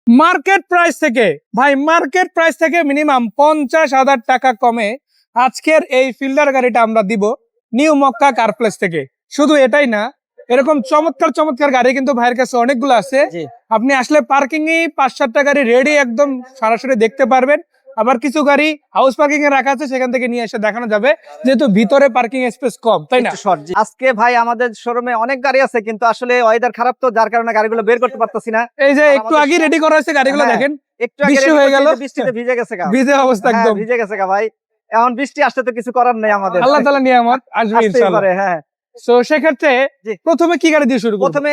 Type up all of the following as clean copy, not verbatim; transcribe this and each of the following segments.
Market price থেকে ভাই, market price থেকে মিনিমাম 50,000 টাকা কমে আজকের এই ফিল্ডার গাড়িটা আমরা দিব নিউ মক্কা কার প্লেস থেকে। শুধু এটাই না, এরকম চমৎকার চমৎকার গাড়ি কিন্তু ভাইয়ের কাছে অনেকগুলো আছে। আপনি আসলে পার্কিং এ 5-7টা গাড়ি রেডি একদম সরাসরি দেখতে পারবেন। আবার কিছু গাড়ি হাউস পার্কিং এ রাখা আছে, সেখান থেকে নিয়ে এসে দেখানো যাবে, যেহেতু ভিতরে পার্কিং স্পেস কম, তাই না? আজকে ভাই আমাদের শোরুমে অনেক গাড়ি আছে, কিন্তু আসলে ওয়েদার খারাপ, তো যার কারণে গাড়িগুলো বের করতে পারতেছি না। এই যে একটু আগে রেডি করা হয়েছে গাড়িগুলো, দেখেন একটু আগে বৃষ্টি হয়ে গেল, বৃষ্টিতে ভিজে গেছে গা, ভিজে অবস্থা একদম ভিজে গেছে গা ভাই। এখন বৃষ্টি আসতে তো কিছু করার নেই আমাদের, আল্লাহ তাআলা নিয়ামত আসবে ইনশাআল্লাহ। হ্যাঁ, সো সেক্ষেত্রে প্রথমে কি গাড়ি দিয়ে শুরু করব? প্রথমে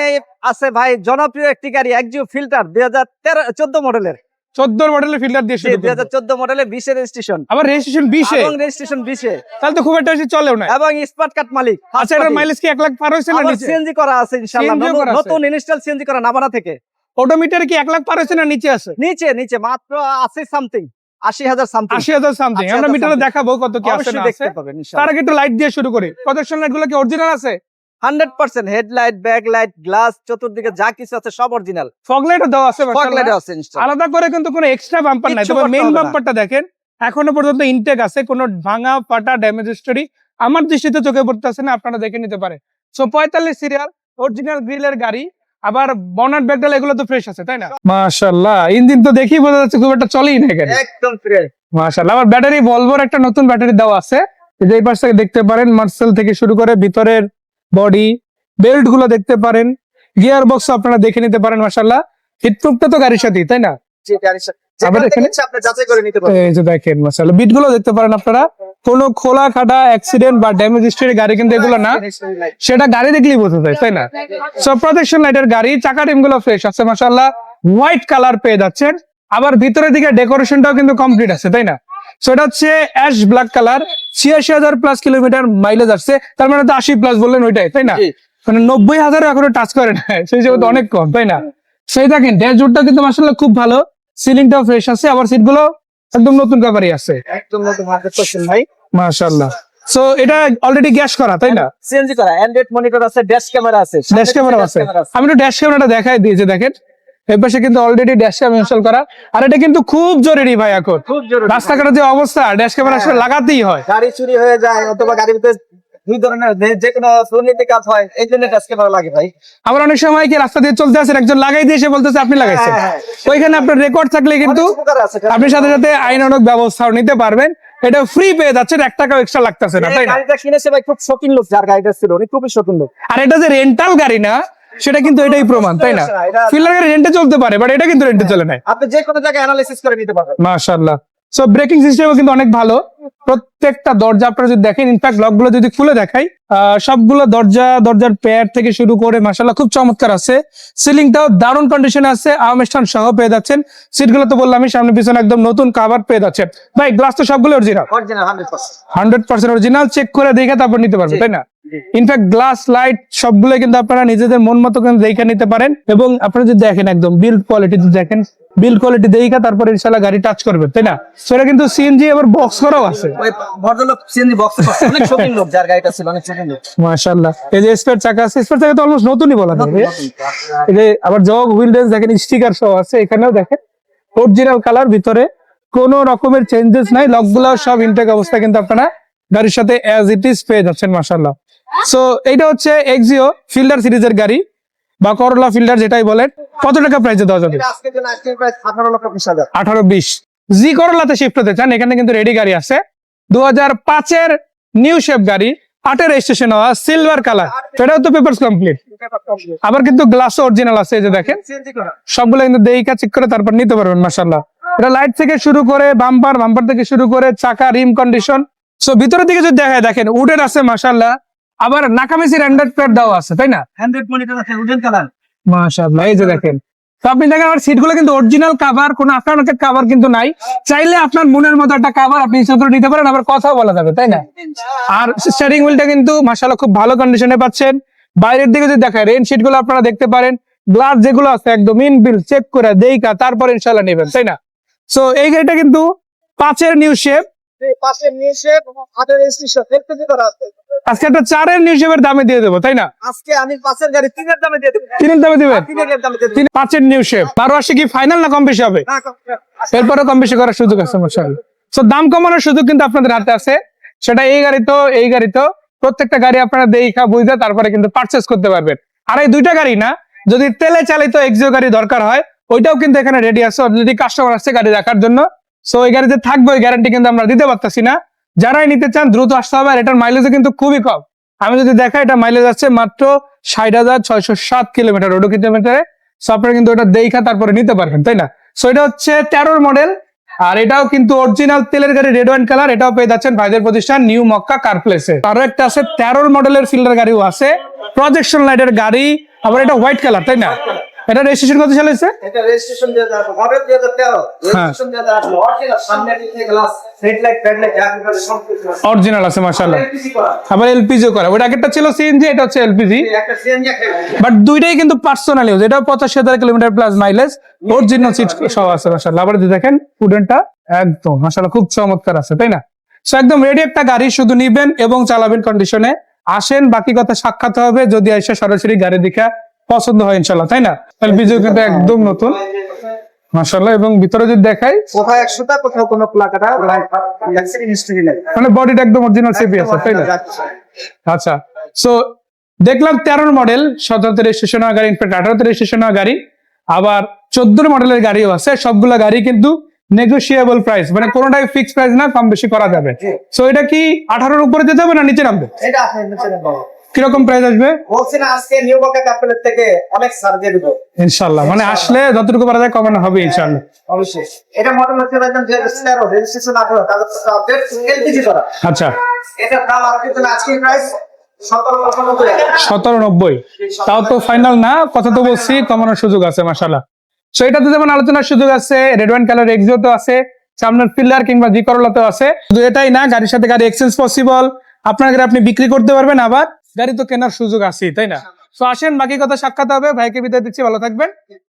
আছে ভাই জনপ্রিয় একটি গাড়ি এক্সিও ফিল্টার 2014 মডেলের, 14 মডেলের ফিল্টার দিয়ে শুরু করব। 2014 মডেলের 20 এর রেজিস্ট্রেশন, আবার রেজিস্ট্রেশন 20 এ, এবং রেজিস্ট্রেশন 20 এ, তাহলে তো খুব একটা বেশি চলেও না। এবং স্মার্ট কার্ড মালিক। আচ্ছা, এটার মাইলেজ কি 1 লাখ পার হইছে না নিচে? সিএনজি করা আছে ইনশাআল্লাহ, CNG করা আছে। নতুন ইনস্টল সিএনজি করা নাবানা থেকে। অটোমিটার কি 1 লাখ পার হইছে না নিচে আছে? নিচে মাত্র আছে সামথিং 80,000 সামথিং, 80,000 সামথিং। আমরা মিটারে দেখাবো কত কি আছে না আছে। দেখতে পাবেন তার ইনশাআল্লাহ। আগে একটু লাইট দিয়ে শুরু করি। প্রজেকশন লাইট গুলো কি অরিজিনাল আছে? 100% হেডলাইট, ব্যাকলাইট, গ্লাস, চতুর্দিকে যা কিছু আছে সব অরিজিনাল। ফগ লাইটও দেওয়া আছে ফগ লাইট মাশাআল্লাহ। আছে ইনস্টল। আলাদা করে কিন্তু কোনো এক্সট্রা বাম্পার নাই, কিচ্ছু তবে করতে মেইন হবে না। বাম্পারটা দেখেন এখনো পর্যন্ত ইনটেক আছে, কোনো ভাঙা ফাটা ড্যামেজ হিস্টরি আমার দৃষ্টিতে চোখে পড়তেছে না, আপনারা দেখে নিতে পারেন। সো 45 সিরিয়াল অরিজিনাল গ্রিলের গাড়ি, আবার বনাট ব্যাকডাল এগুলো তো ফ্রেশ আছে, তাই না? মাশাআল্লাহ, ইঞ্জিন তো দেখি বোঝা যাচ্ছে খুব একটা চলেই না এখানে, একদম ফ্রেশ মাশাআল্লাহ। আবার ব্যাটারি ভলভোর একটা নতুন ব্যাটারি দেওয়া আছে, এই যে এই পাশ থেকে দেখতে পারেন মার্সেল থেকে শুরু করে ভিতরের বডি বেল্ট গুলো দেখতে পারেন, গিয়ার বক্স আপনারা দেখে নিতে পারেন। মাশাআল্লাহ, হিটপ্রুফটা তো গাড়ির সাথেই, তাই না? জি গাড়ির সাথে আবার যেখান এখানে থেকে ইচ্ছা আপনি যাচাই করে নিতে পারবেন। এই যে দেখেন মাশাআল্লাহ, বিট গুলো দেখতে পারেন আপনারা। কোনো খোলা খাটা অ্যাক্সিডেন্ট বা ড্যামেজ হিস্টরি গাড়ি কিন্তু এগুলো না, সেটা গাড়ি দেখলেই বোঝা যায়, তাই না? সব প্রোটেকশন লাইটের গাড়ি, চাকা রিম গুলো ফ্রেশ আছে মাশাআল্লাহ, হোয়াইট কালার পেয়ে যাচ্ছেন। আবার ভিতরের দিকে ডেকোরেশনটাও কিন্তু কমপ্লিট আছে, তাই না? সো এটা হচ্ছে ash black colour, 86,000 plus kilometre mileage আসছে, তার মানে তো 80 প্লাস বললেন ওইটাই, তাই না? মানে 90,000 এখনো টাচ করে না, সেই হিসেবে তো অনেক কম, তাই না? সেই দেখেন ড্যাশবোর্ডটা কিন্তু মাশাআল্লাহ খুব ভালো, সিলিংটাও ফ্রেশ আছে, আবার সিট গুলো একদম নতুন কাভারই আছে, একদম নতুন 100% ভাই মাশাআল্লাহ। সো এটা অলরেডি গ্যাস করা, তাই না? সিএনজি করা, অ্যান্ড্রয়েড মনিটর আছে, ড্যাশ ক্যামেরা আছে, ড্যাশ ক্যামেরা আছে। আমি একটু ড্যাশ ক্যামেরাটা দেখাই দিয়েছি, দেখেন এই পাশে কিন্তু অলরেডি ড্যাশ ক্যামেরা ইনস্টল করা। আর এটা কিন্তু খুব জরুরি ভাই, এখন খুব জরুরি। রাস্তাঘাটের যে অবস্থা, ড্যাশ ক্যামেরা আসলে লাগাতেই হয়। গাড়ি চুরি হয়ে যায় অথবা গাড়ির ভিতরে দুই ধরনের যে কোনো দুর্নীতি কাজ হয়, এই জন্য ড্যাশ ক্যামেরা লাগে ভাই। আবার অনেক সময় কি রাস্তা দিয়ে চলতে আসেন, একজন লাগাই দিয়ে এসে বলতেছে আপনি লাগাইছেন, ওইখানে আপনার রেকর্ড থাকলে কিন্তু অনেক উপকার আছে। আপনি সাথে সাথে আইনানুগ ব্যবস্থাও নিতে পারবেন। এটা ফ্রি পেয়ে যাচ্ছেন, 1 টাকাও এক্সট্রা লাগতেছে না, তাই না? গাড়িটা কিনেছে ভাই খুব শৌখিন লোক, যার গাড়িটা ছিল উনি খুবই শৌখিন লোক। আর এটা যে রেন্টাল গাড়ি না, সেটা কিন্তু এটাই প্রমাণ, তাই না? ফিল্ডার গাড়ি রেন্টে চলতে পারে, বাট এটা কিন্তু রেন্টে চলে না। আপনি যে কোনো জায়গায় অ্যানালাইসিস করে নিতে পারবেন। মাশাআল্লাহ। সো ব্রেকিং সিস্টেমও কিন্তু অনেক ভালো, প্রত্যেকটা দরজা আপনারা যদি দেখেন, ইনফ্যাক্ট লকগুলো যদি খুলে দেখাই, সবগুলো দরজার প্যাড থেকে শুরু করে মাশাআল্লাহ খুব চমৎকার আছে। সিলিংটাও দারুণ কন্ডিশনে আছে, আর্মস্টান সহ পেয়ে যাচ্ছেন। সিটগুলো তো বললামই, সামনে পিছনে একদম নতুন কভার পেয়ে যাচ্ছেন। ভাই গ্লাস তো সবগুলো অরিজিনাল, অরিজিনাল 100%। 100% অরিজিনাল, চেক করে দেখে তারপর নিতে পারবেন, তাই না? ইনফ্যাক্ট গ্লাস লাইট সবগুলো কিন্তু আপনারা নিজেদের মন মতো কিন্তু দেখে নিতে পারেন। এবং আপনারা যদি দেখেন একদম বিল্ড কোয়ালিটি দেখেন, বিল্ড কোয়ালিটি দেখে তারপর ইনশাআল্লাহ গাড়ি টাচ করবেন, তাই না? সেটা কিন্তু সিএনজি আবার বক্স করাও আছে। ওই ভদ্রলোক সিএনজি বক্স করছে, অনেক শৌখিন লোক, যার গাড়িটা ছিল অনেক শৌখিন লোক। মাশাআল্লাহ। এই যে স্পেয়ার চাকা আছে, স্পেয়ার চাকা তো অলমোস্ট নতুনই বলা যাবে। এই যে আবার জগ হুইল রেঞ্জ দেখেন, স্টিকার সহ আছে, এখানেও দেখেন অরিজিনাল কালার, ভিতরে কোনো রকমের চেঞ্জেস নাই, লকগুলো সব ইনটেক অবস্থা কিন্তু আপনারা গাড়ির সাথে অ্যাজ ইট ইজ পেয়ে যাচ্ছেন মাশাআল্লাহ। সো এইটা হচ্ছে এক্সিও ফিল্ডার সিরিজের গাড়ি বা করোলা ফিল্ডার যেটাই বলেন। কত টাকা প্রাইসে দেওয়া যাবে? আজকের জন্য আজকের প্রাইস 18,20,000। 18-20 জি করোলাতে শিফট হতে চান, এখানে কিন্তু রেডি গাড়ি আছে। 2005 এর নিউ শেপ গাড়ি, 8 এর রেজিস্ট্রেশন হওয়া, সিলভার কালার, এটাও তো পেপারস কমপ্লিট। আবার কিন্তু গ্লাসও অরিজিনাল আছে, এই যে দেখেন সিএনজি করা। সবগুলো কিন্তু দেখা চেক করে তারপর নিতে পারবেন মাশাআল্লাহ। এটা লাইট থেকে শুরু করে বাম্পার থেকে শুরু করে চাকা রিম কন্ডিশন। সো ভিতরের দিকে যদি দেখায়, দেখেন উডের আছে মাশাআল্লাহ, আবার নাকামেসির অ্যান্ড্রয়েড প্যাড দেওয়া আছে, তাই না? অ্যান্ড্রয়েড মনিটর আছে, উডেন কালার। মাশাআল্লাহ, এই যে দেখেন। তো আপনি দেখেন আমার সিটগুলো কিন্তু অরিজিনাল কভার, কোনো আফটারমার্কেট কভার কিন্তু নাই। চাইলে আপনার মনের মতো একটা কভার আপনি ইচ্ছা করে নিতে পারেন, আবার কথাও বলা যাবে, তাই না? আর স্টিয়ারিং হুইলটা কিন্তু মাশাআল্লাহ খুব ভালো কন্ডিশনে পাচ্ছেন। বাইরের দিকে যদি দেখায়, রেন শিট গুলো আপনারা দেখতে পারেন, গ্লাস যেগুলো আছে একদম ইনবিল্ট চেক করে দেইকা তারপর ইনশাআল্লাহ নেবেন, তাই না? সো এই গাড়িটা কিন্তু 5 এর নিউ শেপ, পাশের নিচে হাতের রেজিস্ট্রেশন দেখতে করা আছে। আজকে একটা 4-এর নিউশেপের দামে দিয়ে দেবো, তাই না? আজকে আমি পাশের গাড়ি 3-এর দামে দিয়ে দেবো। 3-এর দামে দিবেন? 3-এর দামে দিয়ে দেবো। 5-এর নিউশেপ 1280 কি ফাইনাল না কম বেশি হবে? না, এরপরে কম বেশি করার সুযোগ আছে মাশাআল্লাহ। সো দাম কমানোর সুযোগ কিন্তু আপনাদের হাতে আছে, সেটা এই গাড়ি তো এই গাড়ি তো প্রত্যেকটা গাড়ি আপনারা দেখা বুঝে তারপরে কিন্তু পারচেজ করতে পারবেন। আর এই দুইটা গাড়ি না, যদি তেলে চালিত এক্সিও গাড়ি দরকার হয় ওইটাও কিন্তু এখানে রেডি আছে, অলরেডি কাস্টমার আসছে গাড়ি রাখার জন্য। সো এই গাড়িতে থাকবে ওই গ্যারান্টি কিন্তু আমরা দিতে পারতেছি না। যারাই নিতে চান দ্রুত আসতে হবে। আর এটার মাইলেজও কিন্তু খুবই কম। আমি যদি দেখাই এটা মাইলেজ আছে মাত্র 60,607 কিলোমিটার রোড কিলোমিটারে। সো আপনারা কিন্তু ওটা দেখা তারপরে নিতে পারবেন, তাই না? সো এটা হচ্ছে 13 মডেল, আর এটাও কিন্তু অরিজিনাল তেলের গাড়ি, রেড ওয়াইন কালার। এটাও পেয়ে যাচ্ছেন ভাইদের প্রতিষ্ঠান নিউ মক্কা কার প্লেসে। আরো একটা আছে 13 মডেলের ফিল্ডার গাড়িও আছে, প্রজেকশন লাইটের গাড়ি, আবার এটা হোয়াইট কালার, তাই না? এটা রেজিস্ট্রেশন কত সালে হয়েছে? এটা রেজিস্ট্রেশন 2018 মডেল 2013 রেজিস্ট্রেশন 2018 অরিজিনাল সামনে দিকে গ্লাস হেডলাইট ফেডলাইট একেবারে সম্পূর্ণ অরিজিনাল আছে মাশাআল্লাহ। এলপিজি করা। আবার এলপিজিও করা। ওটা একটা ছিল সিএনজি, এটা হচ্ছে এলপিজি। একটা সিএনজি একটা বাট দুইটাই কিন্তু পার্সোনাল ইউজ। এটাও 85,000 kilometre plus mileage, original seat সহ আছে মাশাআল্লাহ। আবার যদি দেখেন উডেনটা একদম মাশাআল্লাহ খুব চমৎকার আছে, তাই না? সো একদম রেডি একটা গাড়ি, শুধু নিবেন এবং চালাবেন কন্ডিশনে। আসেন, বাকি কথা সাক্ষাৎ হবে যদি এসে সরাসরি গাড়ি দেখা পছন্দ হয় ইনশাআল্লাহ, তাই না? এলপিজিও কিন্তু একদম নতুন মাশাআল্লাহ। এবং ভিতরে যদি দেখাই, কোথায় 100টা কোথাও কোনো প্লাকাটা অ্যাক্সিডেন্ট হিস্টরি নাই। মানে বডিটা একদম অরিজিনাল সিপি আছে, তাই না? আচ্ছা, সো দেখলাম 13 মডেল 17 রেজিস্ট্রেশন হওয়া গাড়ি, ইনফ্যাক্ট 18 রেজিস্ট্রেশন হওয়া গাড়ি, আবার 14 মডেলের গাড়িও আছে। সবগুলা গাড়ি কিন্তু নেগোশিয়েবল প্রাইস, মানে কোনোটাই ফিক্স প্রাইস না, কম বেশি করা যাবে। সো এটা কি 18-র উপরে যেতে হবে না নিচে নামবে? এটা আপনি নিচে বাবা কিরকম প্রাইস আসবে? বলছি না আজকে নিউ মক্কা কাপেলের থেকে অনেক ছাড় দিয়ে দেব ইনশাআল্লাহ, মানে আসলে যতটুকু পারা যায় কমানো হবে ইনশাআল্লাহ। অবশ্যই। এটা মডেল হচ্ছে একদম 2013 রেজিস্ট্রেশন 18 কাগজ আপডেট এলপিজি করা। আচ্ছা, এটা দাম আপনি তো আজকে প্রাইস 17,99 টাকা। 1790, তাও তো ফাইনাল না, কথা তো বলছি, কমানোর সুযোগ আছে মাশাআল্লাহ। সো এটাতে যেমন আলোচনার সুযোগ আছে, রেড ওয়াইন কালার এক্সিও তো আছে, সামনের ফিল্ডার কিংবা জি করোলাতেও আছে। শুধু এটাই না, গাড়ির সাথে গাড়ি এক্সচেঞ্জ পসিবল, আপনার গাড়ি আপনি বিক্রি করতে পারবেন, আবার গাড়ি তো কেনার সুযোগ আছে, তাই না? সো আসেন, বাকি কথা সাক্ষাৎ হবে। ভাইকে বিদায় দিচ্ছি, ভালো থাকবেন।